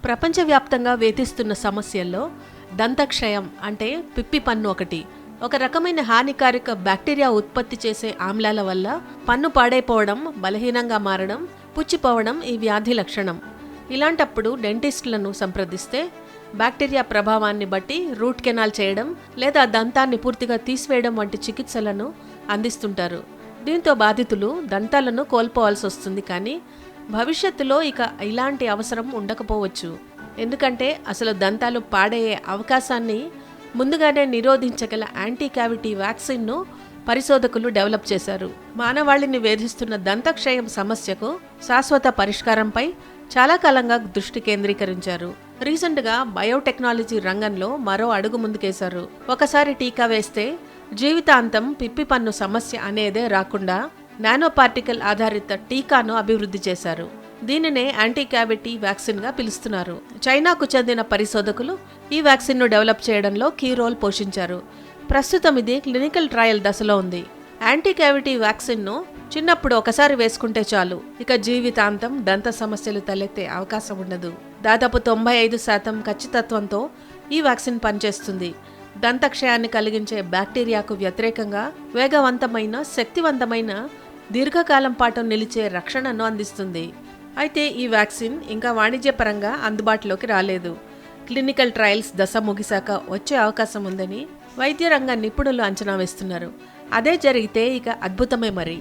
ప్రపంచవ్యాప్తంగా వేధిస్తున్న సమస్యల్లో దంతక్షయం అంటే పిప్పి పన్ను ఒకటి. ఒక రకమైన హానికారక బ్యాక్టీరియా ఉత్పత్తి చేసే ఆమ్లాల వల్ల పన్ను పాడైపోవడం, బలహీనంగా మారడం, పుచ్చిపోవడం ఈ వ్యాధి లక్షణం. ఇలాంటప్పుడు డెంటిస్టులను సంప్రదిస్తే బ్యాక్టీరియా ప్రభావాన్ని బట్టి రూట్ కెనాల్ చేయడం లేదా దంతాన్ని పూర్తిగా తీసివేయడం వంటి చికిత్సలను అందిస్తుంటారు. దీంతో బాధితులు దంతాలను కోల్పోవాల్సి వస్తుంది, కానీ భవిష్యత్తులో ఇక ఇలాంటి అవసరం ఉండకపోవచ్చు. ఎందుకంటే అసలు దంతాలు పాడయ్యే అవకాశాన్ని ముందుగానే నిరోధించగల యాంటీ క్యావిటీ వ్యాక్సిన్ను పరిశోధకులు డెవలప్ చేశారు. మానవాళిని వేధిస్తున్న దంతక్షయం సమస్యకు శాశ్వత పరిష్కారంపై చాలా కాలంగా దృష్టి కేంద్రీకరించారు. రీసెంట్గా బయోటెక్నాలజీ రంగంలో మరో అడుగు ముందుకేశారు. ఒకసారి టీకా వేస్తే జీవితాంతం పిప్పి పన్ను సమస్య అనేదే రాకుండా నానో పార్టికల్ ఆధారిత టీకాను అభివృద్ధి చేశారు. దీనినే యాంటీ క్యావిటీ వ్యాక్సిన్గా పిలుస్తున్నారు. చైనాకు చెందిన పరిశోధకులు ఈ వ్యాక్సిన్ను డెవలప్ చేయడంలో కీ రోల్ పోషించారు. ప్రస్తుతం ఇది క్లినికల్ ట్రయల్ దశలో ఉంది. యాంటీ క్యావిటీ వ్యాక్సిన్ను చిన్నప్పుడు ఒకసారి వేసుకుంటే చాలు, ఇక జీవితాంతం దంత సమస్యలు తలెత్తే అవకాశం ఉండదు. దాదాపు 95% ఖచ్చితత్వంతో ఈ వ్యాక్సిన్ పనిచేస్తుంది. దంతక్షయాన్ని కలిగించే బ్యాక్టీరియాకు వ్యతిరేకంగా వేగవంతమైన, శక్తివంతమైన, దీర్ఘకాలం పాటు నిలిచే రక్షణను అందిస్తుంది. అయితే ఈ వ్యాక్సిన్ ఇంకా వాణిజ్యపరంగా అందుబాటులోకి రాలేదు. క్లినికల్ ట్రయల్స్ దశ ముగిశాక వచ్చే అవకాశం ఉందని వైద్య రంగ నిపుణులు అంచనా వేస్తున్నారు. అదే జరిగితే ఇక అద్భుతమే మరి.